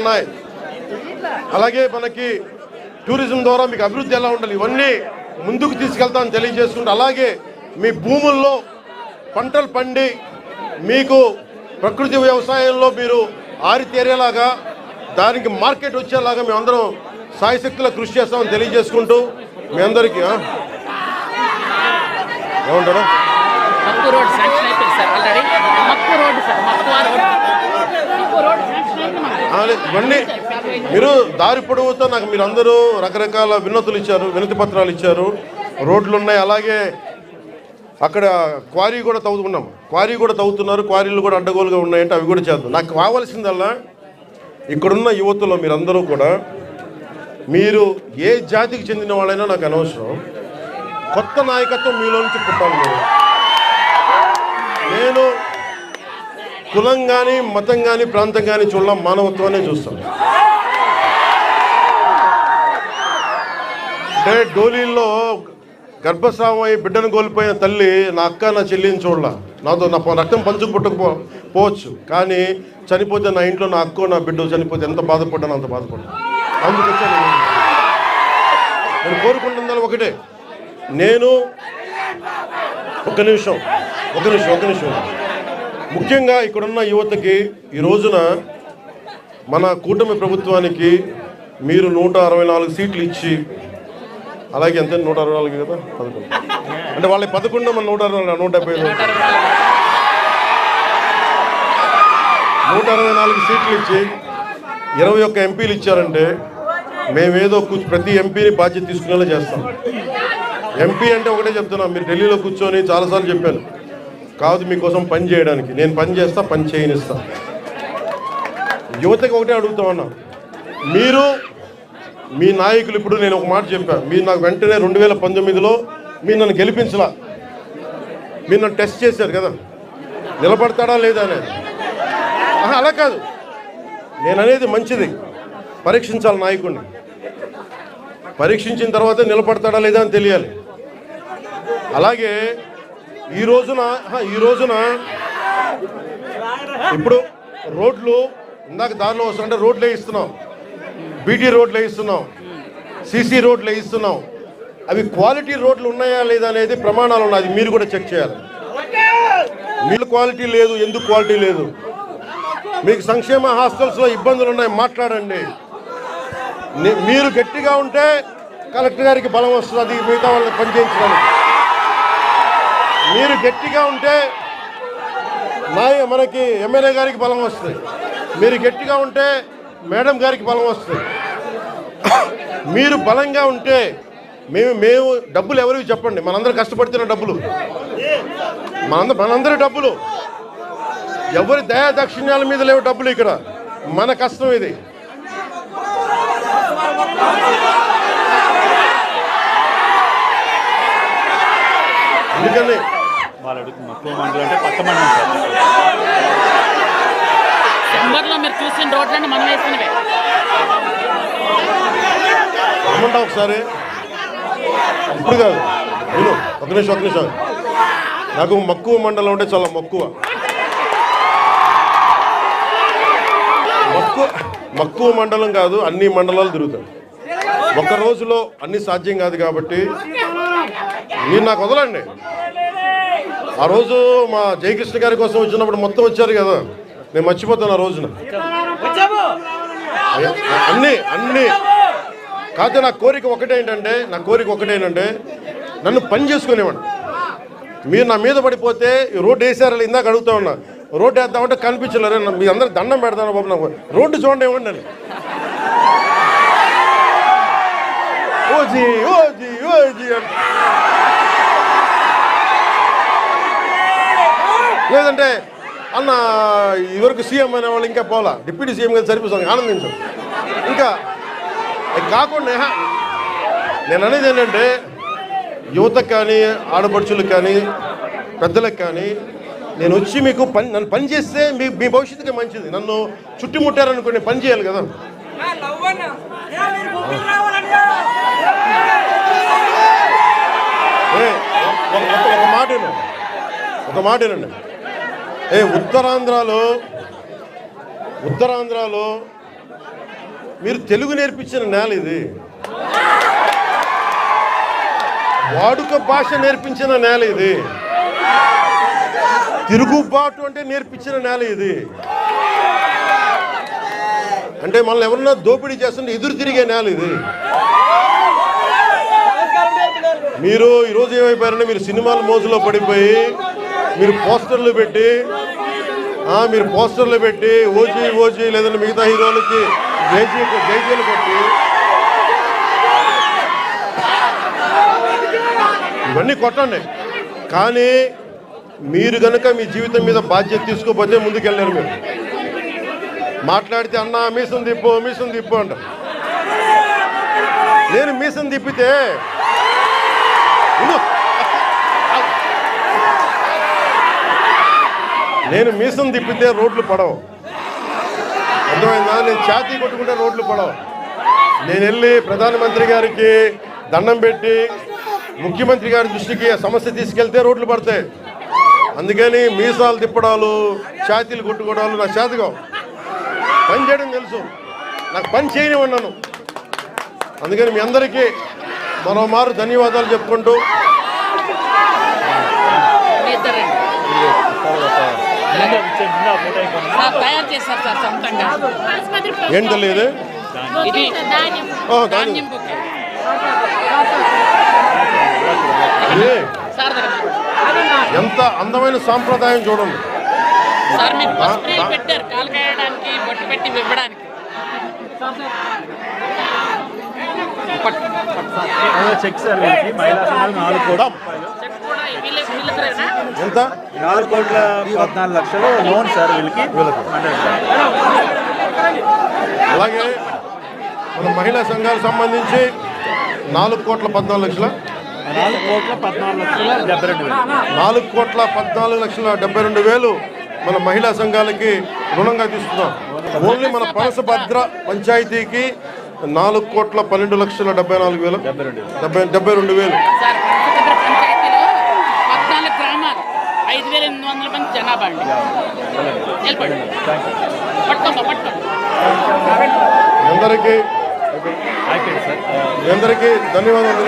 ఉన్నాయి. అలాగే మనకి టూరిజం ద్వారా మీకు అభివృద్ధి ఎలా ఉండాలి ఇవన్నీ ముందుకు తీసుకెళ్తామని తెలియజేసుకుంటూ, అలాగే మీ భూముల్లో పంటలు పండి మీకు ప్రకృతి వ్యవసాయంలో మీరు ఆరితేరేలాగా దానికి మార్కెట్ వచ్చేలాగా మేమందరం సాయశక్తిలో కృషి చేస్తామని తెలియజేసుకుంటూ మీ అందరికీ ఏమంటారా ఇవన్నీ మీరు దారి పొడవుతో నాకు మీరు అందరూ రకరకాల వినతి పత్రాలు ఇచ్చారు. రోడ్లు ఉన్నాయి, అలాగే అక్కడ క్వారీ కూడా తవ్వుతున్నారు. క్వారీలు కూడా అడ్డగోలుగా ఉన్నాయంటే అవి కూడా చేద్దాం. నాకు కావాల్సిందల్లా ఇక్కడున్న యువతలో మీరందరూ కూడా మీరు ఏ జాతికి చెందిన వాళ్ళైనా నాకు అనవసరం, కొత్త నాయకత్వం మీలో నుంచి పుట్టాలి. నేను కులం కానీ మతం కానీ ప్రాంతం కానీ చూడడం మానవత్వాన్ని చూస్తాను. అంటే డోలీల్లో గర్భస్రావం అయి బిడ్డను కోల్పోయిన తల్లి నా అక్క నా చెల్లిని చూడాల, నాతో నా రక్తం పంచుకు పుట్టకపోవచ్చు, కానీ చనిపోతే నా ఇంట్లో నా అక్కో నా బిడ్డ చనిపోతే ఎంత బాధపడ్డాను అంత బాధపడ్డాను. అందుకొచ్చా నేను కోరుకుంటున్నాను ఒకటే, నేను ఒక నిమిషం ముఖ్యంగా ఇక్కడున్న యువతకి ఈ రోజున మన కూటమి ప్రభుత్వానికి మీరు 164 సీట్లు ఇచ్చి, అలాగే ఎంత 164 కదా 11 అంటే వాళ్ళకి 11 మన 165 164 సీట్లు ఇచ్చి 21 ఎంపీలు ఇచ్చారంటే మేమేదో ప్రతి ఎంపీని బాధ్యత తీసుకునేలా చేస్తాం. ఎంపీ అంటే ఒకటే చెప్తున్నాం, మీరు ఢిల్లీలో కూర్చొని చాలాసార్లు చెప్పాను, కాదు మీకోసం పని చేయడానికి. నేను పని చేస్తా, పని చేయనిస్తా. యువతకి ఒకటే అడుగుతామన్నా, మీరు మీ నాయకులు ఇప్పుడు నేను ఒక మాట చెప్పాను, మీరు నాకు వెంటనే 2019లో మీరు నన్ను గెలిపించలా, మీరు నన్ను టెస్ట్ చేశారు కదా, నిలబడతాడా లేదా అనేది. అలా కాదు, నేను అనేది మంచిది, పరీక్షించాలి నాయకుడిని, పరీక్షించిన తర్వాత నిలబడతాడా లేదా అని తెలియాలి. అలాగే ఈ రోజున ఇప్పుడు రోడ్లు ఇందాక దారిలో వస్తుంటే రోడ్లు వేయిస్తున్నాం, బీటీ రోడ్లు వేయిస్తున్నాం, సీసీ రోడ్లు వేయిస్తున్నాం. అవి క్వాలిటీ రోడ్లు ఉన్నాయా లేదా అనేది ప్రమాణాలు ఉన్నాయి, అది మీరు కూడా చెక్ చేయాలి. మీరు క్వాలిటీ లేదు, ఎందుకు క్వాలిటీ లేదు? మీకు సంక్షేమ హాస్టల్స్లో ఇబ్బందులు ఉన్నాయి, మాట్లాడండి. మీరు గట్టిగా ఉంటే కలెక్టర్ గారికి బలం వస్తుంది మిగతా వాళ్ళని పనిచేయించడానికి. మీరు గట్టిగా ఉంటే మనకి ఎమ్మెల్యే గారికి బలం వస్తుంది, మీరు గట్టిగా ఉంటే మేడం గారికి బలం వస్తుంది. మీరు బలంగా ఉంటే మేము డబ్బులు ఎవరికి చెప్పండి, మనందరూ కష్టపడుతున్న డబ్బులు, మనందరి డబ్బులు, ఎవరి దయా దక్షిణ్యాల మీద లేవు డబ్బులు, ఇక్కడ మన కష్టం ఇది. ఎందుకని రమ్మంటా ఒకసారి, ఇప్పుడు కాదు, నేను ఒక నిమిషం నాకు మక్కువ మండలం అంటే చాలా మక్కువ మండలం కాదు, అన్ని మండలాలు తిరుగుతాడు. ఒక్క రోజులో అన్ని సాధ్యం కాదు కాబట్టి మీరు నాకు వదలండి. ఆ రోజు మా జయకృష్ణ గారి కోసం వచ్చినప్పుడు మొత్తం వచ్చారు కదా, నేను మర్చిపోతాను ఆ రోజున అన్నీ. కాకపోతే నా కోరిక ఒకటేంటంటే నన్ను పని చేసుకునేవాడు. మీరు నా మీద పడిపోతే రోడ్డు వేసారు, ఇందాక అడుగుతా ఉన్నా, రోడ్డు వేద్దామంటే కనిపించలేరు, మీ అందరికి దండం పెడతాను బాబు, నాకు రోడ్డు చూడండి ఇవ్వండి అని. ఓజీ లేదంటే అన్న ఇవరకు సీఎం అనే వాళ్ళు ఇంకా పోలా, డిప్యూటీ సీఎం గారు సరిపోతుంది, ఆనందించాం. ఇంకా కాకుండా నేను అనేది ఏంటంటే యువతకు కానీ ఆడపడుచులకు కానీ పెద్దలకు కానీ నేను వచ్చి మీకు నన్ను పని చేస్తే మీ భవిష్యత్తుకి మంచిది. నన్ను చుట్టుముట్టారనుకోండి, పని చేయాలి కదా. ఒక మాటేనండి, ఉత్తరాంధ్రలో మీరు తెలుగు నేర్పించిన నేల ఇది, వాడుక భాష నేర్పించిన నేల ఇది, తిరుగుబాటు అంటే నేర్పించిన నేల ఇది. అంటే మనల్ని ఎవరన్నా దోపిడీ చేస్తుంటే ఎదురు తిరిగే నేల ఇది. మీరు ఈరోజు ఏమైపోయారంటే మీరు సినిమాల మోజులో పడిపోయి మీరు పోస్టర్లు పెట్టి ఓజీ లేదంటే మిగతా హీరోలకి జైజీలు కొట్టి ఇవన్నీ కొట్టండి. కానీ మీరు కనుక మీ జీవితం మీద బాధ్యత తీసుకోకపోతే ముందుకెళ్ళారు. మీరు మాట్లాడితే అన్న మీసం తిప్పు అంట. నేను మీసం తిప్పితే రోడ్లు పడవు, అర్థమైందా? నేను ఛాతీ కొట్టుకుంటే రోడ్లు పడవు. నేను వెళ్ళి ప్రధానమంత్రి గారికి దండం పెట్టి ముఖ్యమంత్రి గారి దృష్టికి సమస్య తీసుకెళ్తే రోడ్లు పడతాయి. అందుకని మీసాలు తిప్పడాలు, ఛాతీలు కొట్టుకోవడాలు నా చేతగా పని చేయడం తెలుసు, నాకు పని చేయనివ్వన్నాను. అందుకని మీ అందరికీ మరోమారు ధన్యవాదాలు చెప్పుకుంటూ ఏం తెలియదు ఎంత అందమైన సాంప్రదాయం చూడండి. చెక్ సార్ మహిళా సంఘాలు 4 కోట్ల ఎంత 4,14,00,000 లోన్ సార్ వీళ్ళకి. అలాగే మన మహిళా సంఘాలకు సంబంధించి 4,14,00,000 4,14,72,000 మన మహిళా సంఘాలకి రుణంగా తీసుకున్నాం. ఓన్లీ మన పనసభద్ర పంచాయతీకి 4,12,74,072 అందరికీ ధన్యవాదాలు.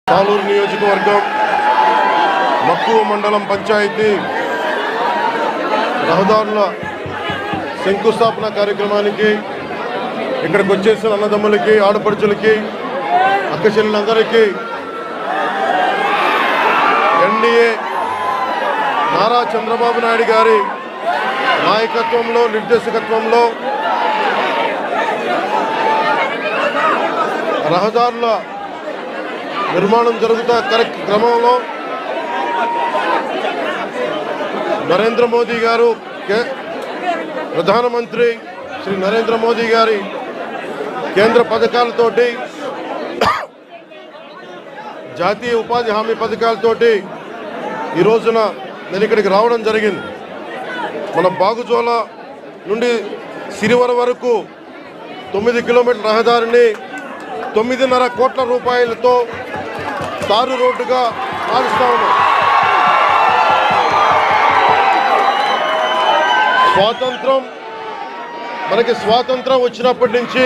సాలూరు నియోజకవర్గం మక్కువ మండలం పంచాయతీ రహదారుల శంకుస్థాపన కార్యక్రమానికి ఇక్కడికి వచ్చేసిన అన్నదమ్ములకి, ఆడపడుచులకి, అక్క చెల్లెలందరికీ ఎన్డీఏ నారా చంద్రబాబు నాయుడు గారి నాయకత్వంలో, నిర్దేశకత్వంలో రహదారుల నిర్మాణం జరుగుతున్న క్రమంలో నరేంద్ర మోదీ గారు, ప్రధానమంత్రి శ్రీ నరేంద్ర మోదీ గారి కేంద్ర పథకాలతోటి, జాతీయ ఉపాధి హామీ పథకాలతోటి ఈ రోజున నేను ఇక్కడికి రావడం జరిగింది. మన బాగుజోల నుండి సిరివర వరకు 9 కిలోమీటర్ల రహదారిని 9.5 కోట్ల రూపాయలతో తారు రోడ్డుగా మారుస్తా ఉన్నాం. మనకి స్వాతంత్రం వచ్చినప్పటి నుంచి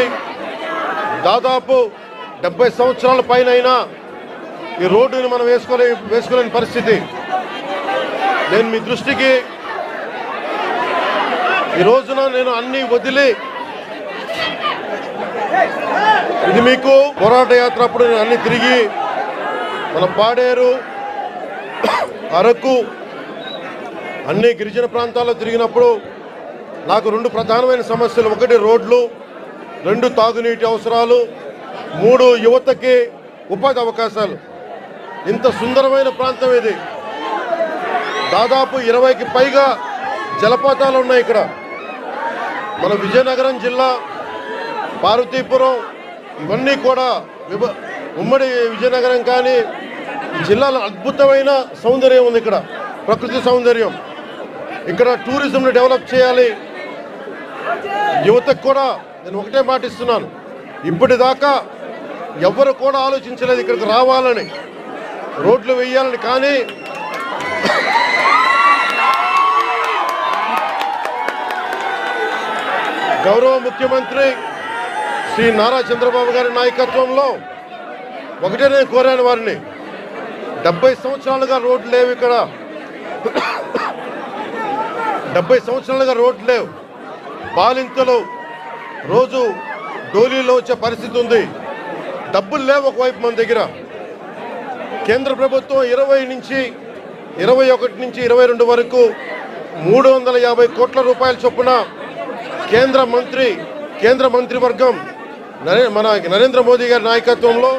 దాదాపు 70 సంవత్సరాల పైన అయినా ఈ రోడ్డుని మనం వేసుకోలేని పరిస్థితి. నేను మీ దృష్టికి ఈ రోజున నేను అన్ని వదిలి, ఇది మీకు పోరాట యాత్ర అప్పుడు నేను అన్ని తిరిగి మన పాడేరు, అరకు, అన్ని గిరిజన ప్రాంతాల్లో తిరిగినప్పుడు నాకు 2 ప్రధానమైన సమస్యలు. 1 రోడ్లు, 2 తాగునీటి అవసరాలు, 3 యువతకి ఉపాధి అవకాశాలు. ఇంత సుందరమైన ప్రాంతం ఇది. దాదాపు 20కి పైగా జలపాతాలు ఉన్నాయి ఇక్కడ. మన విజయనగరం జిల్లా, పార్వతీపురం, ఇవన్నీ కూడా ఉమ్మడి విజయనగరం కానీ ఈ జిల్లాలో అద్భుతమైన సౌందర్యం ఉంది. ఇక్కడ ప్రకృతి సౌందర్యం. ఇక్కడ టూరిజంని డెవలప్ చేయాలి. యువతకు కూడా నేను ఒకటే మాట ఇస్తున్నాను, ఇప్పటిదాకా ఎవరు కూడా ఆలోచించలేదు ఇక్కడికి రావాలని, రోడ్లు వేయాలని. కానీ గౌరవ ముఖ్యమంత్రి శ్రీ నారా చంద్రబాబు గారి నాయకత్వంలో ఒకటే నేను కోరాను వారిని, 70 సంవత్సరాలుగా రోడ్లు లేవు ఇక్కడ, 70 సంవత్సరాలుగా రోడ్లు లేవు, బాలింతలు రోజు డోలీలో వచ్చే పరిస్థితి ఉంది, డబ్బులు లేవు ఒకవైపు మన దగ్గర. కేంద్ర ప్రభుత్వం 21 నుంచి 22 వరకు 350 కోట్ల రూపాయల చొప్పున కేంద్ర మంత్రివర్గం మన నరేంద్ర మోదీ గారి నాయకత్వంలో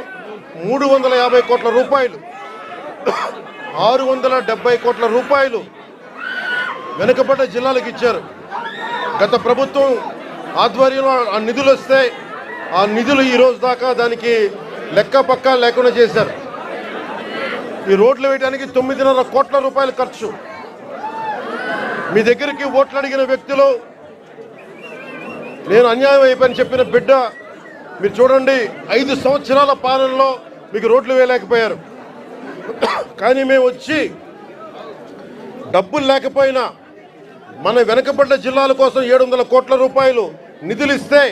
350 కోట్ల రూపాయలు, 670 కోట్ల రూపాయలు వెనుకబడ్డ జిల్లాలకు ఇచ్చారు. గత ప్రభుత్వం ఆధ్వర్యంలో ఆ నిధులు వస్తే ఆ నిధులు ఈ రోజు దాకా దానికి లెక్క పక్క లేకుండా చేశారు. ఈ రోడ్లు వేయడానికి 9.5 కోట్ల రూపాయలు ఖర్చు. మీ దగ్గరికి ఓట్లు అడిగిన వ్యక్తులు నేను అన్యాయం అయిపోయిన చెప్పిన బిడ్డ మీరు చూడండి, 5 సంవత్సరాల పాలనలో మీకు రోడ్లు వేయలేకపోయారు. కానీ మేము వచ్చి డబ్బులు లేకపోయినా మన వెనకబడ్డ జిల్లాల కోసం 700 కోట్ల రూపాయలు నిధులు ఇస్తే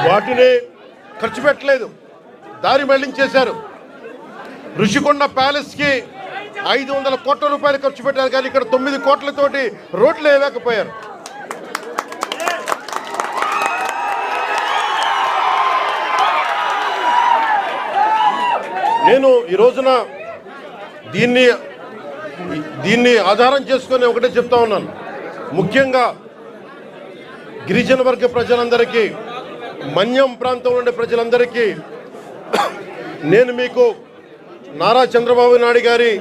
వాటిని ఖర్చు పెట్టలేదు, దారి మళ్లించేశారు. ఋషికొండ ప్యాలెస్కి 500 కోట్ల రూపాయలు ఖర్చు పెట్టారు, కానీ ఇక్కడ 9 కోట్లతోటి రోడ్లు వేయలేకపోయారు. నేను ఈ రోజున దీన్ని ఆధారం చేసుకొని ఒకటే చెప్తా ఉన్నాను. ముఖ్యంగా గిరిజన వర్గ ప్రజలందరికీ, మన్యం ప్రాంతంలో ఉండే ప్రజలందరికీ నేను మీకు నారా చంద్రబాబు నాయుడు గారి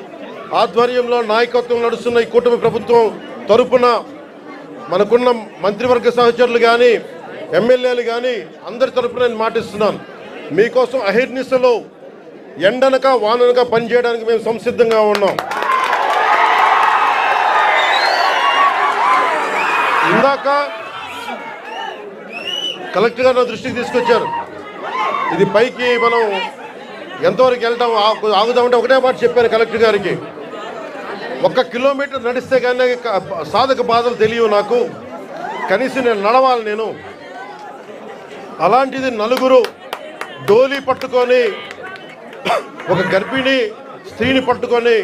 ఆధ్వర్యంలో నాయకత్వం నడుస్తున్న ఈ కూటమి ప్రభుత్వం తరపున మనకున్న మంత్రివర్గ సహచరులు కానీ ఎమ్మెల్యేలు కానీ అందరి తరపున నేను మాటిస్తున్నాను. మీకోసం అహిర్నిశలో ఎండనక వాననక పనిచేయడానికి మేము సంసిద్ధంగా ఉన్నాం. ఇందాక కలెక్టర్ గారు నా దృష్టికి తీసుకొచ్చారు. ఇది పైకి మనం ఎంతవరకు వెళ్తాం ఆగుదామంటే ఒకటే మాట చెప్పాను కలెక్టర్ గారికి, 1 కిలోమీటర్ నడిస్తే కానీ సాధక బాధలు తెలియవు నాకు, కనీసం నేను నడవాలి నేను. అలాంటిది 4 డోలీ పట్టుకొని ఒక గర్భిణీ స్త్రీని పట్టుకొని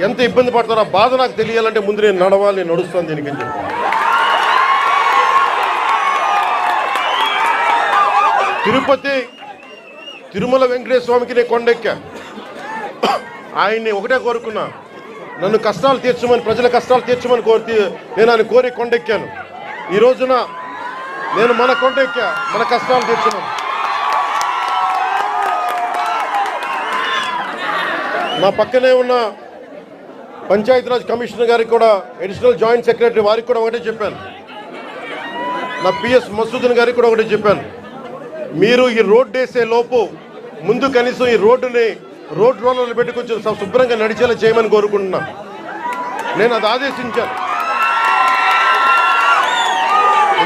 ఎంత ఇబ్బంది పడతారో ఆ బాధ నాకు తెలియాలంటే ముందు నేను నడవాలి, నేను నడుస్తాను దీనికి అని చెప్పి. తిరుమల వెంకటేశ్వర స్వామికి నేను కొండెక్కా. ఆయన్ని ఒకటే కోరుకున్నా, నన్ను కష్టాలు తీర్చమని, ప్రజల కష్టాలు తీర్చమని నేను ఆయన కోరి కొండెక్కాను. ఈ రోజున నేను మన కొండెక్కా, మన కష్టాలు తీర్చమని. నా పక్కనే ఉన్న పంచాయతీరాజ్ కమిషనర్ గారికి కూడా, అడిషనల్ జాయింట్ సెక్రటరీ వారికి కూడా ఒకటే చెప్పాను, నా పిఎస్ మసూదన్ గారికి కూడా ఒకటే చెప్పాను, మీరు ఈ రోడ్డు వేసే లోపు ముందు కనీసం ఈ రోడ్ రోలర్లు పెట్టి కొంచెం శుభ్రంగా నడిచేలా చేయమని కోరుకుంటున్నా. నేను అది ఆదేశించాను.